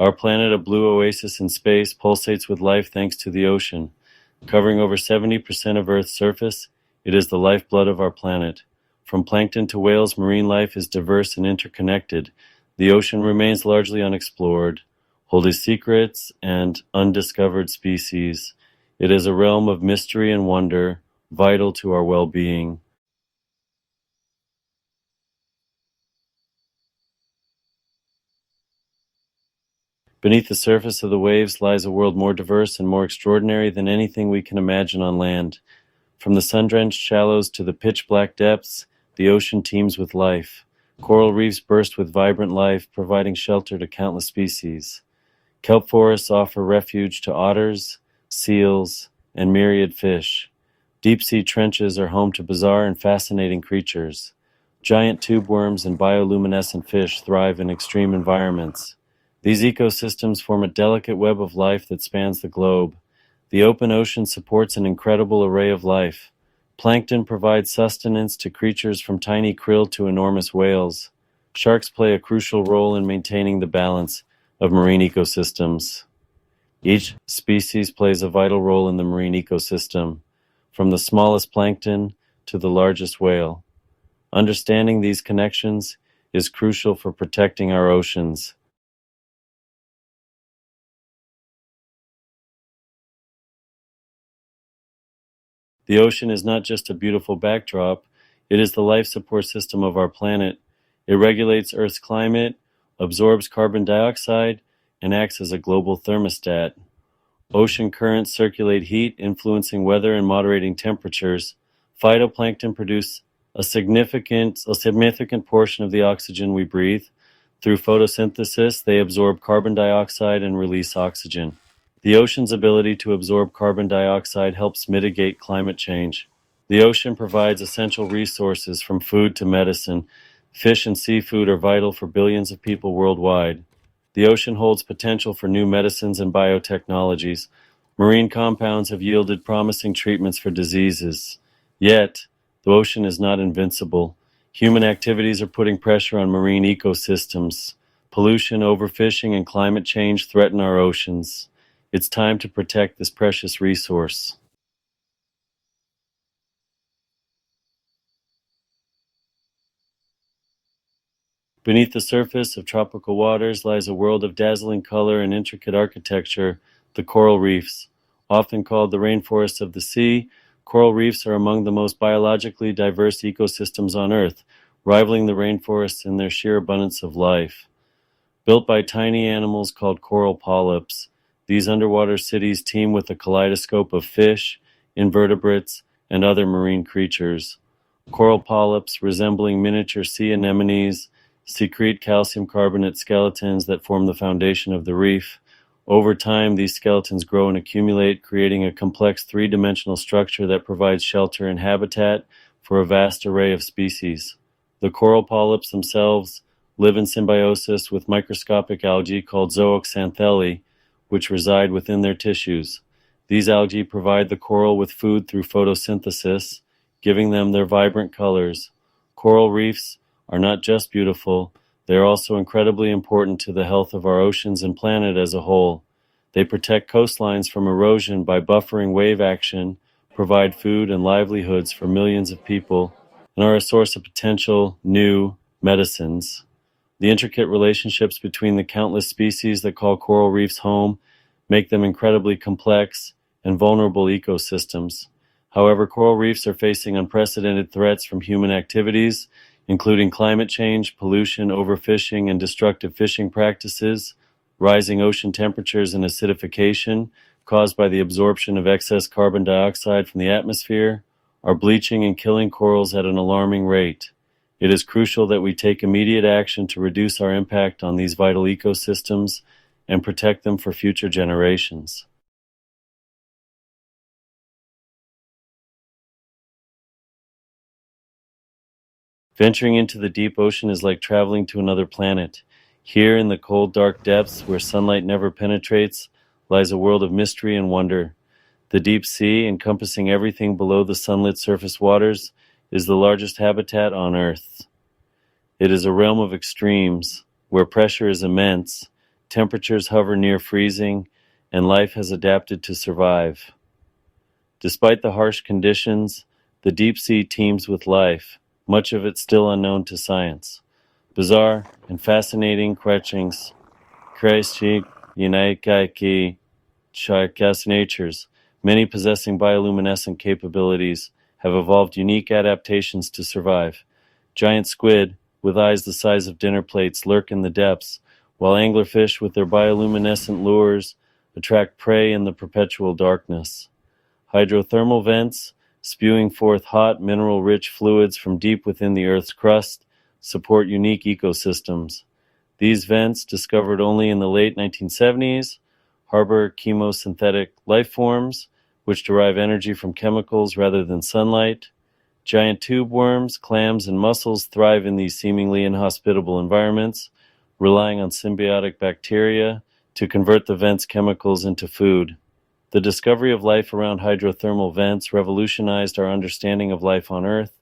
Our planet, a blue oasis in space, pulsates with life thanks to the ocean. Covering over 70% of Earth's surface, it is the lifeblood of our planet. From plankton to whales, marine life is diverse and interconnected. The ocean remains largely unexplored, holding secrets and undiscovered species. It is a realm of mystery and wonder, vital to our well-being. Beneath the surface of the waves lies a world more diverse and more extraordinary than anything we can imagine on land. From the sun-drenched shallows to the pitch-black depths, the ocean teems with life. Coral reefs burst with vibrant life, providing shelter to countless species. Kelp forests offer refuge to otters, seals, and myriad fish. Deep-sea trenches are home to bizarre and fascinating creatures. Giant tube worms and bioluminescent fish thrive in extreme environments. These ecosystems form a delicate web of life that spans the globe. The open ocean supports an incredible array of life. Plankton provides sustenance to creatures from tiny krill to enormous whales. Sharks play a crucial role in maintaining the balance of marine ecosystems. Each species plays a vital role in the marine ecosystem, from the smallest plankton to the largest whale. Understanding these connections is crucial for protecting our oceans. The ocean is not just a beautiful backdrop, it is the life support system of our planet. It regulates Earth's climate, absorbs carbon dioxide, and acts as a global thermostat. Ocean currents circulate heat, influencing weather and moderating temperatures. Phytoplankton produce a significant portion of the oxygen we breathe. Through photosynthesis, they absorb carbon dioxide and release oxygen. The ocean's ability to absorb carbon dioxide helps mitigate climate change. The ocean provides essential resources from food to medicine. Fish and seafood are vital for billions of people worldwide. The ocean holds potential for new medicines and biotechnologies. Marine compounds have yielded promising treatments for diseases. Yet, the ocean is not invincible. Human activities are putting pressure on marine ecosystems. Pollution, overfishing, and climate change threaten our oceans. It's time to protect this precious resource. Beneath the surface of tropical waters lies a world of dazzling color and intricate architecture, the coral reefs. Often called the rainforests of the sea, coral reefs are among the most biologically diverse ecosystems on Earth, rivaling the rainforests in their sheer abundance of life. Built by tiny animals called coral polyps, these underwater cities teem with a kaleidoscope of fish, invertebrates, and other marine creatures. Coral polyps, resembling miniature sea anemones, secrete calcium carbonate skeletons that form the foundation of the reef. Over time, these skeletons grow and accumulate, creating a complex three-dimensional structure that provides shelter and habitat for a vast array of species. The coral polyps themselves live in symbiosis with microscopic algae called zooxanthellae, which reside within their tissues. These algae provide the coral with food through photosynthesis, giving them their vibrant colors. Coral reefs are not just beautiful, they are also incredibly important to the health of our oceans and planet as a whole. They protect coastlines from erosion by buffering wave action, provide food and livelihoods for millions of people, and are a source of potential new medicines. The intricate relationships between the countless species that call coral reefs home make them incredibly complex and vulnerable ecosystems. However, coral reefs are facing unprecedented threats from human activities, including climate change, pollution, overfishing, and destructive fishing practices. Rising ocean temperatures and acidification, caused by the absorption of excess carbon dioxide from the atmosphere, are bleaching and killing corals at an alarming rate. It is crucial that we take immediate action to reduce our impact on these vital ecosystems and protect them for future generations. Venturing into the deep ocean is like traveling to another planet. Here, in the cold, dark depths where sunlight never penetrates, lies a world of mystery and wonder. The deep sea, encompassing everything below the sunlit surface waters, is the largest habitat on Earth. It is a realm of extremes, where pressure is immense, temperatures hover near freezing, and life has adapted to survive. Despite the harsh conditions, the deep sea teems with life, much of it still unknown to science. Bizarre and fascinating quetchings, Kreischi, Yunaikaiki, Charkas natures, many possessing bioluminescent capabilities, have evolved unique adaptations to survive. Giant squid, with eyes the size of dinner plates, lurk in the depths, while anglerfish with their bioluminescent lures attract prey in the perpetual darkness. Hydrothermal vents, spewing forth hot, mineral-rich fluids from deep within the Earth's crust, support unique ecosystems. These vents, discovered only in the late 1970s, harbor chemosynthetic life forms, which derive energy from chemicals rather than sunlight. Giant tube worms, clams, and mussels thrive in these seemingly inhospitable environments, relying on symbiotic bacteria to convert the vents' chemicals into food. The discovery of life around hydrothermal vents revolutionized our understanding of life on Earth,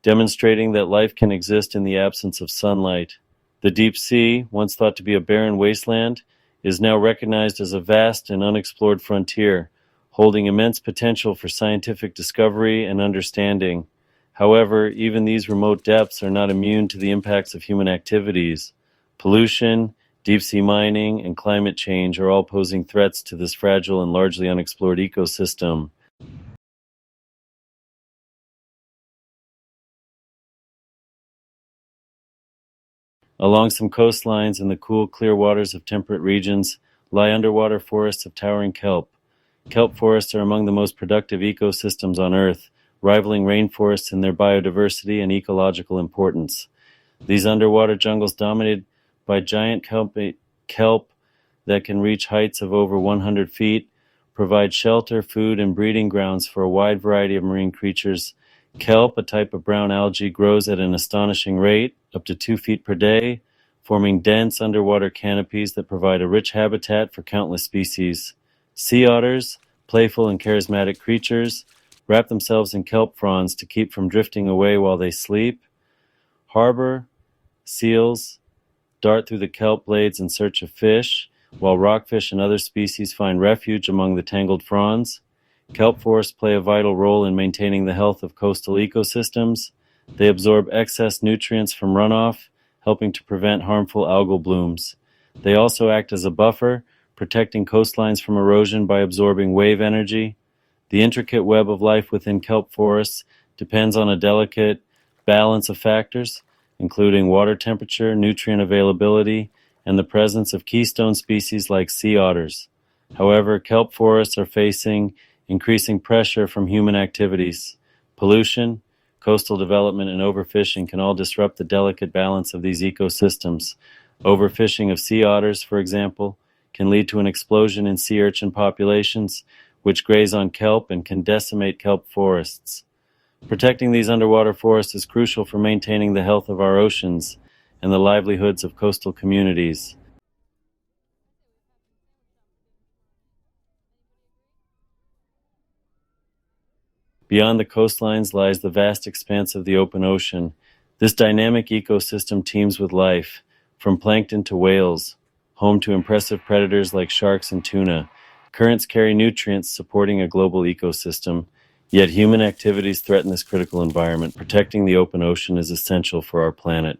demonstrating that life can exist in the absence of sunlight. The deep sea, once thought to be a barren wasteland, is now recognized as a vast and unexplored frontier, holding immense potential for scientific discovery and understanding. However, even these remote depths are not immune to the impacts of human activities. Pollution, deep-sea mining, and climate change are all posing threats to this fragile and largely unexplored ecosystem. Along some coastlines in the cool, clear waters of temperate regions lie underwater forests of towering kelp. Kelp forests are among the most productive ecosystems on Earth, rivaling rainforests in their biodiversity and ecological importance. These underwater jungles, dominated by giant kelp that can reach heights of over 100 feet, provide shelter, food, and breeding grounds for a wide variety of marine creatures. Kelp, a type of brown algae, grows at an astonishing rate, up to 2 feet per day, forming dense underwater canopies that provide a rich habitat for countless species. Sea otters, playful and charismatic creatures, wrap themselves in kelp fronds to keep from drifting away while they sleep. Harbor seals dart through the kelp blades in search of fish, while rockfish and other species find refuge among the tangled fronds. Kelp forests play a vital role in maintaining the health of coastal ecosystems. They absorb excess nutrients from runoff, helping to prevent harmful algal blooms. They also act as a buffer, protecting coastlines from erosion by absorbing wave energy. The intricate web of life within kelp forests depends on a delicate balance of factors, including water temperature, nutrient availability, and the presence of keystone species like sea otters. However, kelp forests are facing increasing pressure from human activities. Pollution, coastal development, and overfishing can all disrupt the delicate balance of these ecosystems. Overfishing of sea otters, for example, can lead to an explosion in sea urchin populations, which graze on kelp and can decimate kelp forests. Protecting these underwater forests is crucial for maintaining the health of our oceans and the livelihoods of coastal communities. Beyond the coastlines lies the vast expanse of the open ocean. This dynamic ecosystem teems with life, from plankton to whales, home to impressive predators like sharks and tuna. Currents carry nutrients supporting a global ecosystem, yet human activities threaten this critical environment. Protecting the open ocean is essential for our planet.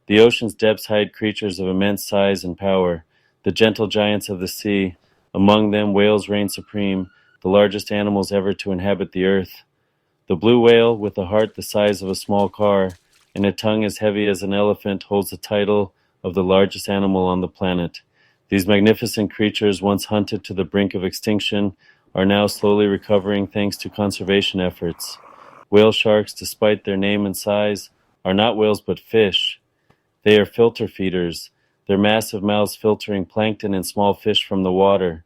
The ocean's depths hide creatures of immense size and power, the gentle giants of the sea. Among them, whales reign supreme, the largest animals ever to inhabit the earth. The blue whale, with a heart the size of a small car and a tongue as heavy as an elephant, holds the title of the largest animal on the planet. These magnificent creatures, once hunted to the brink of extinction, are now slowly recovering thanks to conservation efforts. Whale sharks, despite their name and size, are not whales but fish. They are filter feeders, their massive mouths filtering plankton and small fish from the water.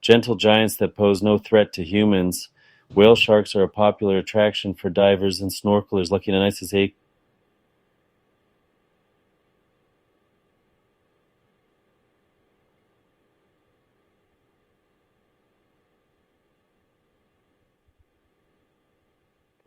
Gentle giants that pose no threat to humans, whale sharks are a popular attraction for divers and snorkelers looking at nice as a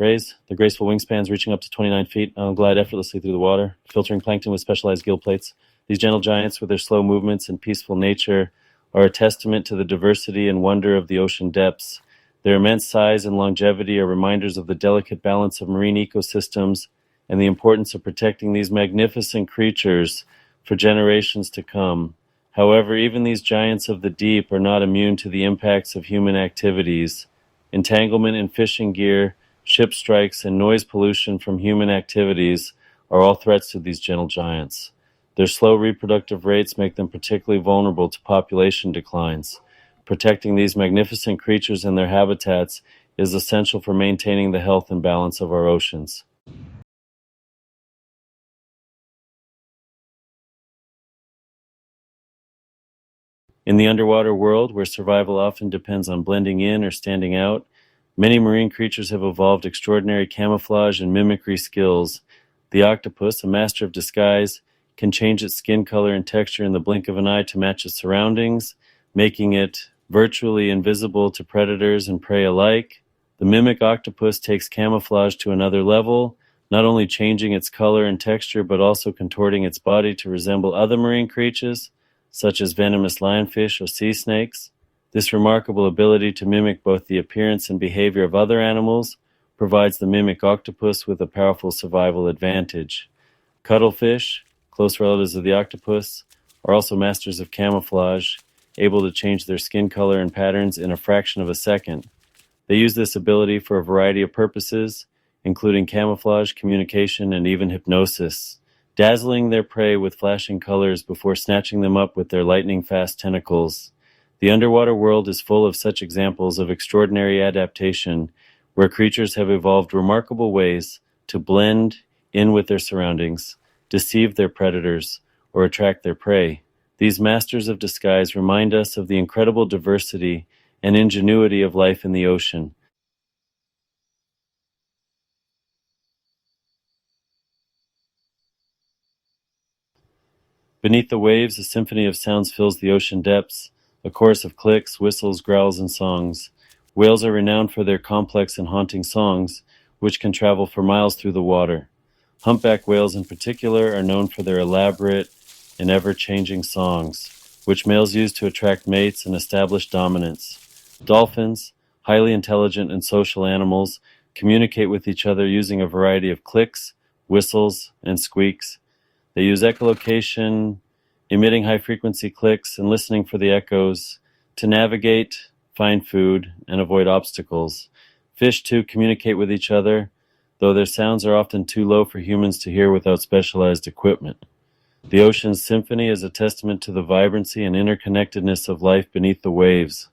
rays. Their graceful wingspans reaching up to 29 feet glide effortlessly through the water, filtering plankton with specialized gill plates. These gentle giants, with their slow movements and peaceful nature, are a testament to the diversity and wonder of the ocean depths. Their immense size and longevity are reminders of the delicate balance of marine ecosystems and the importance of protecting these magnificent creatures for generations to come. However, even these giants of the deep are not immune to the impacts of human activities. Entanglement in fishing gear, ship strikes, and noise pollution from human activities are all threats to these gentle giants. Their slow reproductive rates make them particularly vulnerable to population declines. Protecting these magnificent creatures and their habitats is essential for maintaining the health and balance of our oceans. In the underwater world, where survival often depends on blending in or standing out, many marine creatures have evolved extraordinary camouflage and mimicry skills. The octopus, a master of disguise, can change its skin color and texture in the blink of an eye to match its surroundings, making it virtually invisible to predators and prey alike. The mimic octopus takes camouflage to another level, not only changing its color and texture, but also contorting its body to resemble other marine creatures, such as venomous lionfish or sea snakes. This remarkable ability to mimic both the appearance and behavior of other animals provides the mimic octopus with a powerful survival advantage. Cuttlefish, close relatives of the octopus, are also masters of camouflage, able to change their skin color and patterns in a fraction of a second. They use this ability for a variety of purposes, including camouflage, communication, and even hypnosis, dazzling their prey with flashing colors before snatching them up with their lightning-fast tentacles. The underwater world is full of such examples of extraordinary adaptation, where creatures have evolved remarkable ways to blend in with their surroundings, deceive their predators, or attract their prey. These masters of disguise remind us of the incredible diversity and ingenuity of life in the ocean. Beneath the waves, a symphony of sounds fills the ocean depths, a chorus of clicks, whistles, growls, and songs. Whales are renowned for their complex and haunting songs, which can travel for miles through the water. Humpback whales in particular are known for their elaborate and ever-changing songs, which males use to attract mates and establish dominance. Dolphins, highly intelligent and social animals, communicate with each other using a variety of clicks, whistles, and squeaks. They use echolocation, emitting high-frequency clicks and listening for the echoes, to navigate, find food, and avoid obstacles. Fish, too, communicate with each other, though their sounds are often too low for humans to hear without specialized equipment. The ocean's symphony is a testament to the vibrancy and interconnectedness of life beneath the waves.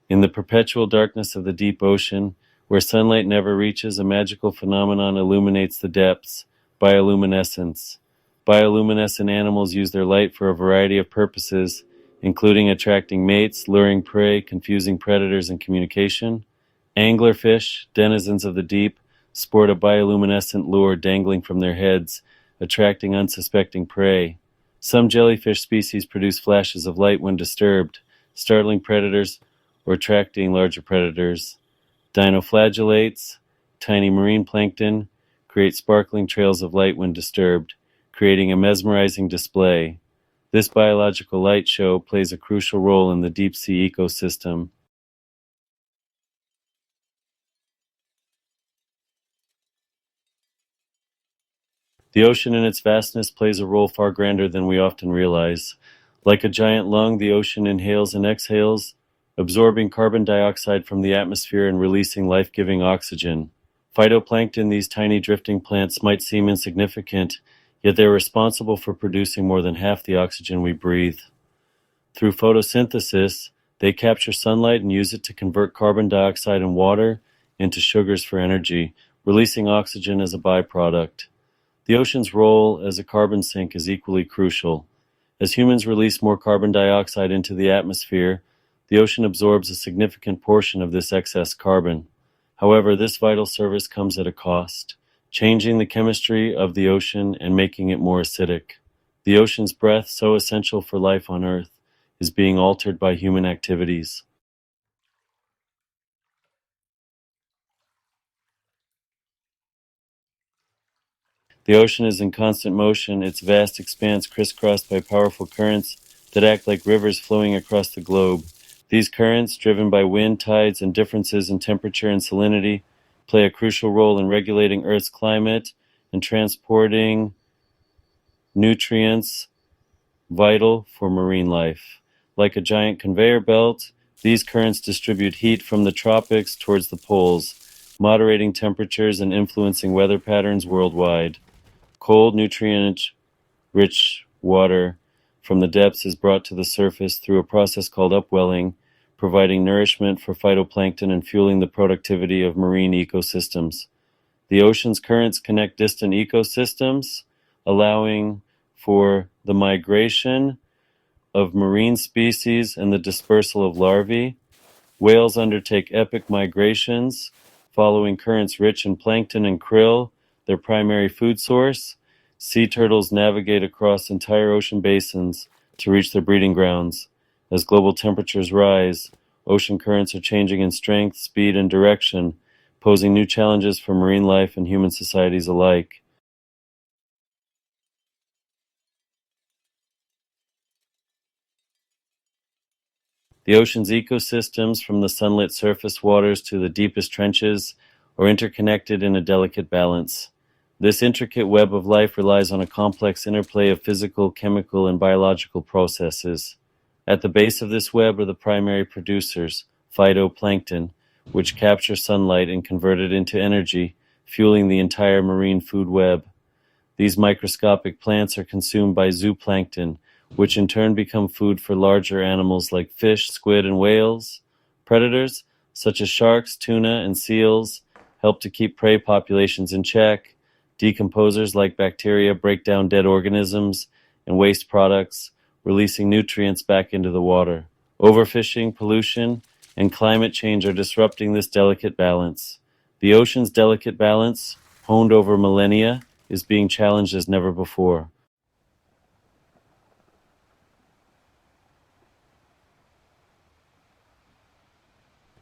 In the perpetual darkness of the deep ocean, where sunlight never reaches, a magical phenomenon illuminates the depths: bioluminescence. Bioluminescent animals use their light for a variety of purposes, including attracting mates, luring prey, confusing predators, and communication. Anglerfish, denizens of the deep, sport a bioluminescent lure dangling from their heads, attracting unsuspecting prey. Some jellyfish species produce flashes of light when disturbed, startling predators or attracting larger predators. Dinoflagellates, tiny marine plankton, create sparkling trails of light when disturbed, creating a mesmerizing display. This biological light show plays a crucial role in the deep sea ecosystem. The ocean in its vastness plays a role far grander than we often realize. Like a giant lung, the ocean inhales and exhales, absorbing carbon dioxide from the atmosphere and releasing life-giving oxygen. Phytoplankton, these tiny drifting plants, might seem insignificant, yet they are responsible for producing more than half the oxygen we breathe. Through photosynthesis, they capture sunlight and use it to convert carbon dioxide and water into sugars for energy, releasing oxygen as a byproduct. The ocean's role as a carbon sink is equally crucial. As humans release more carbon dioxide into the atmosphere, the ocean absorbs a significant portion of this excess carbon. However, this vital service comes at a cost, changing the chemistry of the ocean and making it more acidic. The ocean's breath, so essential for life on Earth, is being altered by human activities. The ocean is in constant motion, its vast expanse crisscrossed by powerful currents that act like rivers flowing across the globe. These currents, driven by wind, tides, and differences in temperature and salinity, play a crucial role in regulating Earth's climate and transporting nutrients vital for marine life. Like a giant conveyor belt, these currents distribute heat from the tropics towards the poles, moderating temperatures and influencing weather patterns worldwide. Cold, nutrient-rich water from the depths is brought to the surface through a process called upwelling, providing nourishment for phytoplankton and fueling the productivity of marine ecosystems. The ocean's currents connect distant ecosystems, allowing for the migration of marine species and the dispersal of larvae. Whales undertake epic migrations, following currents rich in plankton and krill, their primary food source. Sea turtles navigate across entire ocean basins to reach their breeding grounds. As global temperatures rise, ocean currents are changing in strength, speed, and direction, posing new challenges for marine life and human societies alike. The ocean's ecosystems, from the sunlit surface waters to the deepest trenches, are interconnected in a delicate balance. This intricate web of life relies on a complex interplay of physical, chemical, and biological processes. At the base of this web are the primary producers, phytoplankton, which capture sunlight and convert it into energy, fueling the entire marine food web. These microscopic plants are consumed by zooplankton, which in turn become food for larger animals like fish, squid, and whales. Predators, such as sharks, tuna, and seals, help to keep prey populations in check. Decomposers like bacteria break down dead organisms and waste products, releasing nutrients back into the water. Overfishing, pollution, and climate change are disrupting this delicate balance. The ocean's delicate balance, honed over millennia, is being challenged as never before.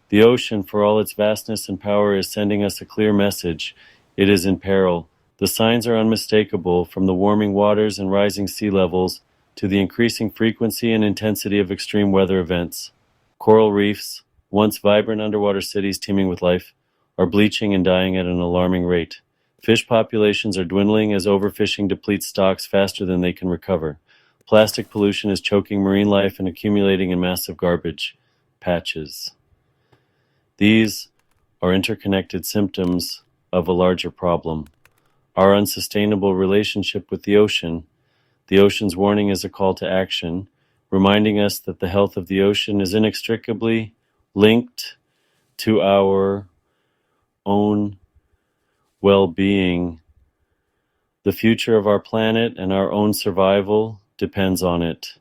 The ocean, for all its vastness and power, is sending us a clear message. It is in peril. The signs are unmistakable, from the warming waters and rising sea levels to the increasing frequency and intensity of extreme weather events. Coral reefs, once vibrant underwater cities teeming with life, are bleaching and dying at an alarming rate. Fish populations are dwindling as overfishing depletes stocks faster than they can recover. Plastic pollution is choking marine life and accumulating in massive garbage patches. These are interconnected symptoms of a larger problem. Our unsustainable relationship with the ocean. The ocean's warning is a call to action, reminding us that the health of the ocean is inextricably linked to our own well-being. The future of our planet and our own survival depends on it.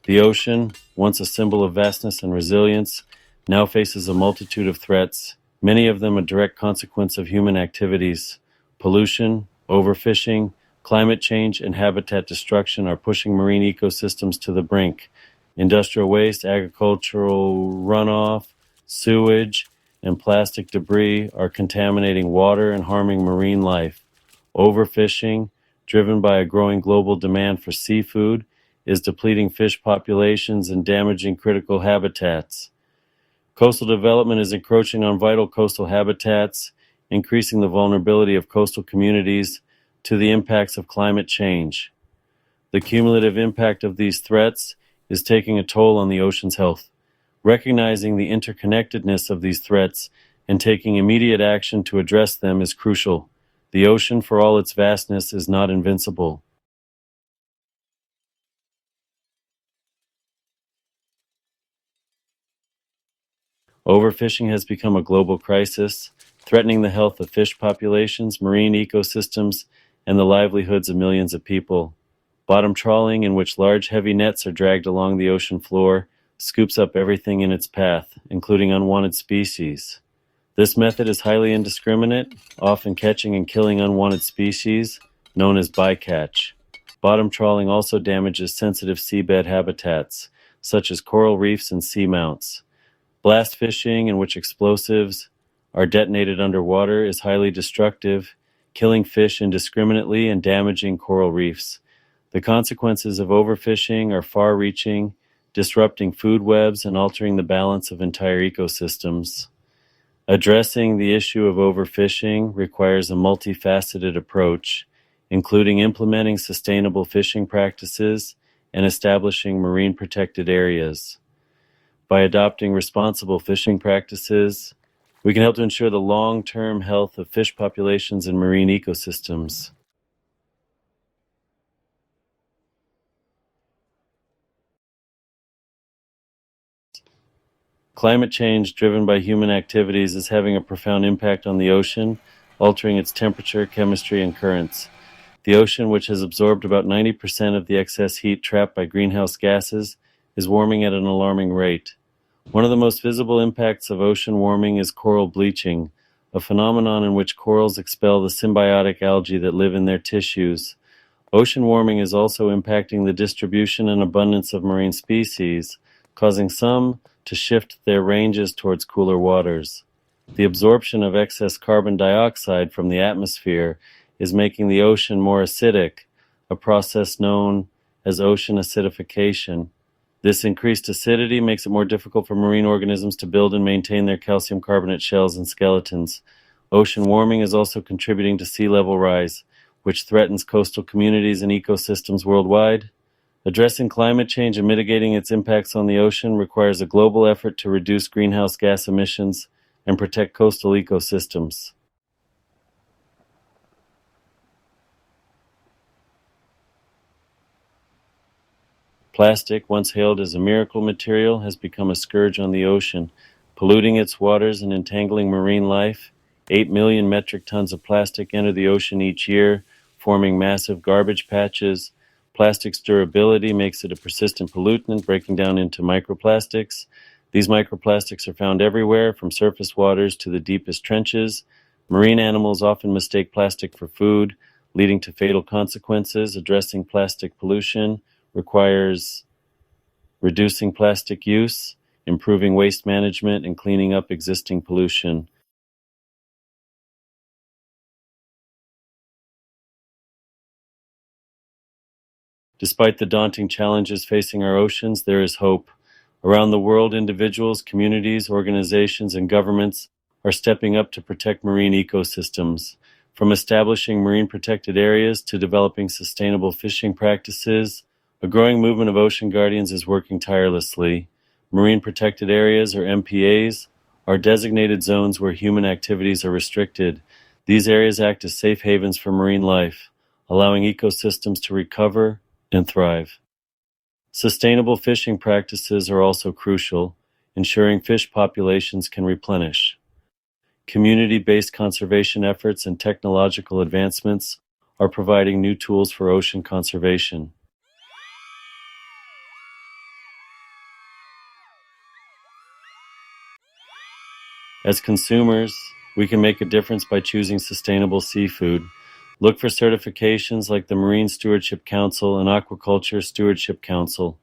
The ocean, once a symbol of vastness and resilience, now faces a multitude of threats, many of them a direct consequence of human activities. Pollution, overfishing, climate change, and habitat destruction are pushing marine ecosystems to the brink. Industrial waste, agricultural runoff, sewage, and plastic debris are contaminating water and harming marine life. Overfishing, driven by a growing global demand for seafood, is depleting fish populations and damaging critical habitats. Coastal development is encroaching on vital coastal habitats, increasing the vulnerability of coastal communities to the impacts of climate change. The cumulative impact of these threats is taking a toll on the ocean's health. Recognizing the interconnectedness of these threats and taking immediate action to address them is crucial. The ocean, for all its vastness, is not invincible. Overfishing has become a global crisis, threatening the health of fish populations, marine ecosystems, and the livelihoods of millions of people. Bottom trawling, in which large, heavy nets are dragged along the ocean floor, scoops up everything in its path, including unwanted species. This method is highly indiscriminate, often catching and killing unwanted species, known as bycatch. Bottom trawling also damages sensitive seabed habitats, such as coral reefs and seamounts. Blast fishing, in which explosives are detonated underwater, is highly destructive, killing fish indiscriminately and damaging coral reefs. The consequences of overfishing are far-reaching, disrupting food webs and altering the balance of entire ecosystems. Addressing the issue of overfishing requires a multifaceted approach, including implementing sustainable fishing practices and establishing marine protected areas. By adopting responsible fishing practices, we can help to ensure the long-term health of fish populations and marine ecosystems. Climate change driven by human activities is having a profound impact on the ocean, altering its temperature, chemistry, and currents. The ocean, which has absorbed about 90% of the excess heat trapped by greenhouse gases, is warming at an alarming rate. One of the most visible impacts of ocean warming is coral bleaching, a phenomenon in which corals expel the symbiotic algae that live in their tissues. Ocean warming is also impacting the distribution and abundance of marine species, causing some to shift their ranges towards cooler waters. The absorption of excess carbon dioxide from the atmosphere is making the ocean more acidic, a process known as ocean acidification. This increased acidity makes it more difficult for marine organisms to build and maintain their calcium carbonate shells and skeletons. Ocean warming is also contributing to sea level rise, which threatens coastal communities and ecosystems worldwide. Addressing climate change and mitigating its impacts on the ocean requires a global effort to reduce greenhouse gas emissions and protect coastal ecosystems. Plastic, once hailed as a miracle material, has become a scourge on the ocean, polluting its waters and entangling marine life. 8 million metric tons of plastic enter the ocean each year, forming massive garbage patches. Plastic's durability makes it a persistent pollutant, breaking down into microplastics. These microplastics are found everywhere, from surface waters to the deepest trenches. Marine animals often mistake plastic for food, leading to fatal consequences. Addressing plastic pollution requires reducing plastic use, improving waste management, and cleaning up existing pollution. Despite the daunting challenges facing our oceans, there is hope. Around the world, individuals, communities, organizations, and governments are stepping up to protect marine ecosystems. From establishing marine protected areas to developing sustainable fishing practices, a growing movement of ocean guardians is working tirelessly. Marine protected areas, or MPAs, are designated zones where human activities are restricted. These areas act as safe havens for marine life, allowing ecosystems to recover and thrive. Sustainable fishing practices are also crucial, ensuring fish populations can replenish. Community-based conservation efforts and technological advancements are providing new tools for ocean conservation. As consumers, we can make a difference by choosing sustainable seafood. Look for certifications like the Marine Stewardship Council and Aquaculture Stewardship Council.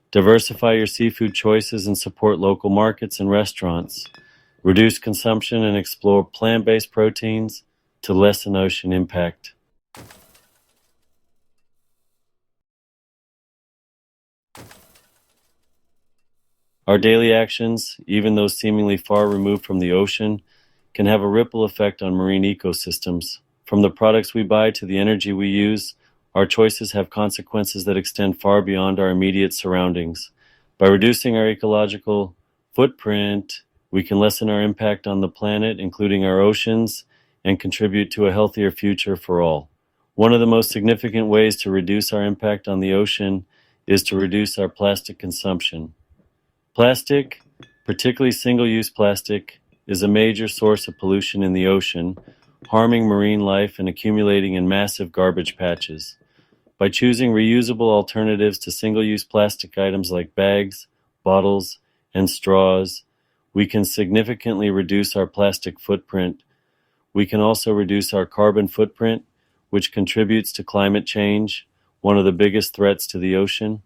Diversify your seafood choices and support local markets and restaurants. Reduce consumption and explore plant-based proteins to lessen ocean impact. Our daily actions, even those seemingly far removed from the ocean, can have a ripple effect on marine ecosystems. From the products we buy to the energy we use, our choices have consequences that extend far beyond our immediate surroundings. By reducing our ecological footprint, we can lessen our impact on the planet, including our oceans, and contribute to a healthier future for all. One of the most significant ways to reduce our impact on the ocean is to reduce our plastic consumption. Plastic, particularly single-use plastic, is a major source of pollution in the ocean, harming marine life and accumulating in massive garbage patches. By choosing reusable alternatives to single-use plastic items like bags, bottles, and straws, we can significantly reduce our plastic footprint. We can also reduce our carbon footprint, which contributes to climate change, one of the biggest threats to the ocean.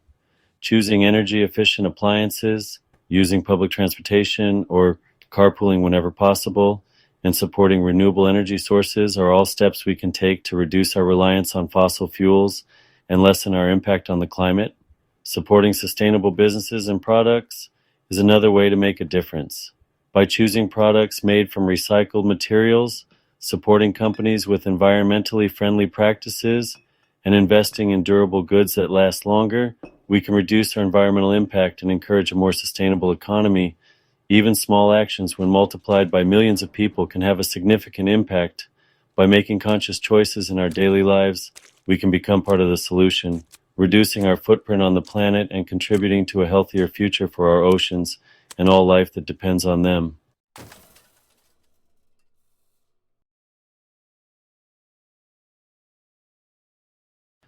Choosing energy-efficient appliances, using public transportation, or carpooling whenever possible, and supporting renewable energy sources are all steps we can take to reduce our reliance on fossil fuels and lessen our impact on the climate. Supporting sustainable businesses and products is another way to make a difference. By choosing products made from recycled materials, supporting companies with environmentally friendly practices, and investing in durable goods that last longer, we can reduce our environmental impact and encourage a more sustainable economy. Even small actions, when multiplied by millions of people, can have a significant impact. By making conscious choices in our daily lives, we can become part of the solution, reducing our footprint on the planet and contributing to a healthier future for our oceans and all life that depends on them.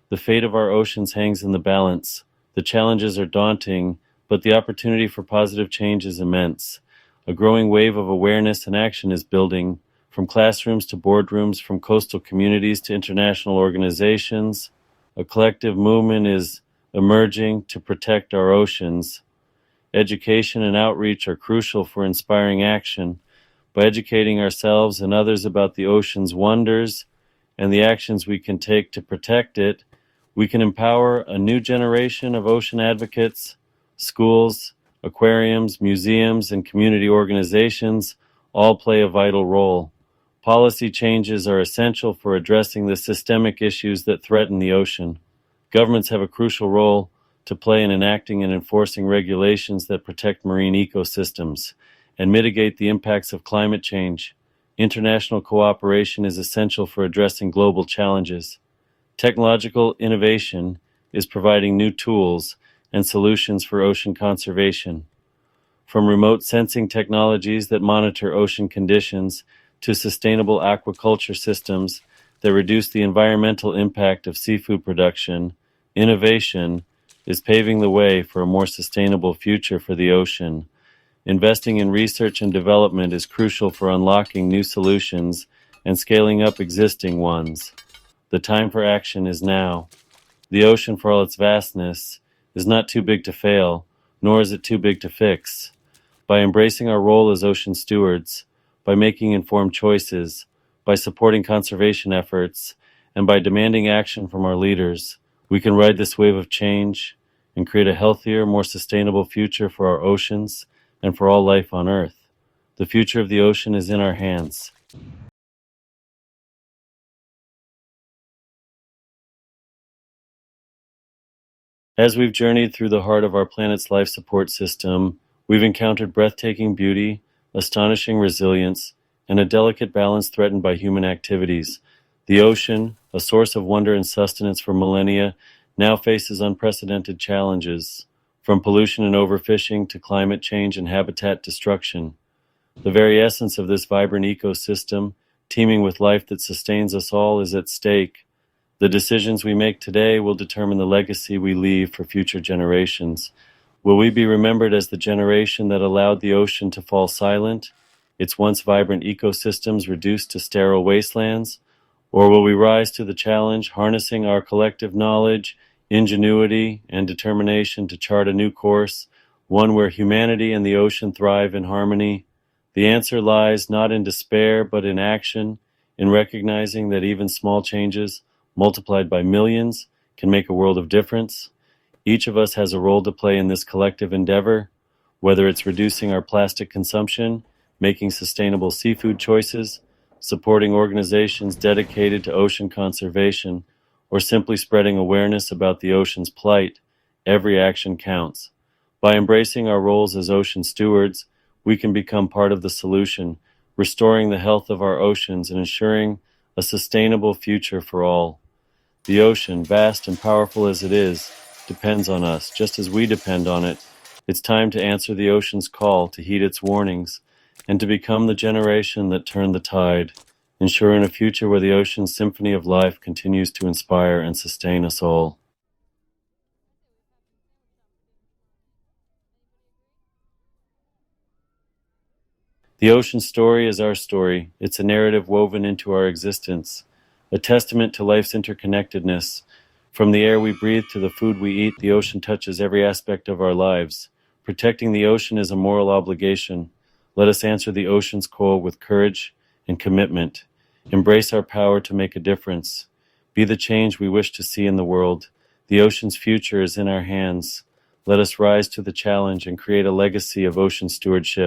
The fate of our oceans hangs in the balance. The challenges are daunting, but the opportunity for positive change is immense. A growing wave of awareness and action is building, from classrooms to boardrooms, from coastal communities to international organizations. A collective movement is emerging to protect our oceans. Education and outreach are crucial for inspiring action. By educating ourselves and others about the ocean's wonders and the actions we can take to protect it, we can empower a new generation of ocean advocates. Schools, aquariums, museums, and community organizations all play a vital role. Policy changes are essential for addressing the systemic issues that threaten the ocean. Governments have a crucial role to play in enacting and enforcing regulations that protect marine ecosystems and mitigate the impacts of climate change. International cooperation is essential for addressing global challenges. Technological innovation is providing new tools and solutions for ocean conservation. From remote sensing technologies that monitor ocean conditions to sustainable aquaculture systems that reduce the environmental impact of seafood production, innovation is paving the way for a more sustainable future for the ocean. Investing in research and development is crucial for unlocking new solutions and scaling up existing ones. The time for action is now. The ocean, for all its vastness, is not too big to fail, nor is it too big to fix. By embracing our role as ocean stewards, by making informed choices, by supporting conservation efforts, and by demanding action from our leaders, we can ride this wave of change and create a healthier, more sustainable future for our oceans and for all life on Earth. The future of the ocean is in our hands. As we've journeyed through the heart of our planet's life support system, we've encountered breathtaking beauty, astonishing resilience, and a delicate balance threatened by human activities. The ocean, a source of wonder and sustenance for millennia, now faces unprecedented challenges, from pollution and overfishing to climate change and habitat destruction. The very essence of this vibrant ecosystem, teeming with life that sustains us all, is at stake. The decisions we make today will determine the legacy we leave for future generations. Will we be remembered as the generation that allowed the ocean to fall silent, its once vibrant ecosystems reduced to sterile wastelands? Or will we rise to the challenge, harnessing our collective knowledge, ingenuity, and determination to chart a new course, one where humanity and the ocean thrive in harmony? The answer lies not in despair, but in action, in recognizing that even small changes, multiplied by millions, can make a world of difference. Each of us has a role to play in this collective endeavor, whether it's reducing our plastic consumption, making sustainable seafood choices, supporting organizations dedicated to ocean conservation, or simply spreading awareness about the ocean's plight. Every action counts. By embracing our roles as ocean stewards, we can become part of the solution, restoring the health of our oceans and ensuring a sustainable future for all. The ocean, vast and powerful as it is, depends on us, just as we depend on it. It's time to answer the ocean's call, to heed its warnings, and to become the generation that turned the tide, ensuring a future where the ocean's symphony of life continues to inspire and sustain us all. The ocean story is our story. It's a narrative woven into our existence, a testament to life's interconnectedness. From the air we breathe to the food we eat, the ocean touches every aspect of our lives. Protecting the ocean is a moral obligation. Let us answer the ocean's call with courage and commitment. Embrace our power to make a difference. Be the change we wish to see in the world. The ocean's future is in our hands. Let us rise to the challenge and create a legacy of ocean stewardship.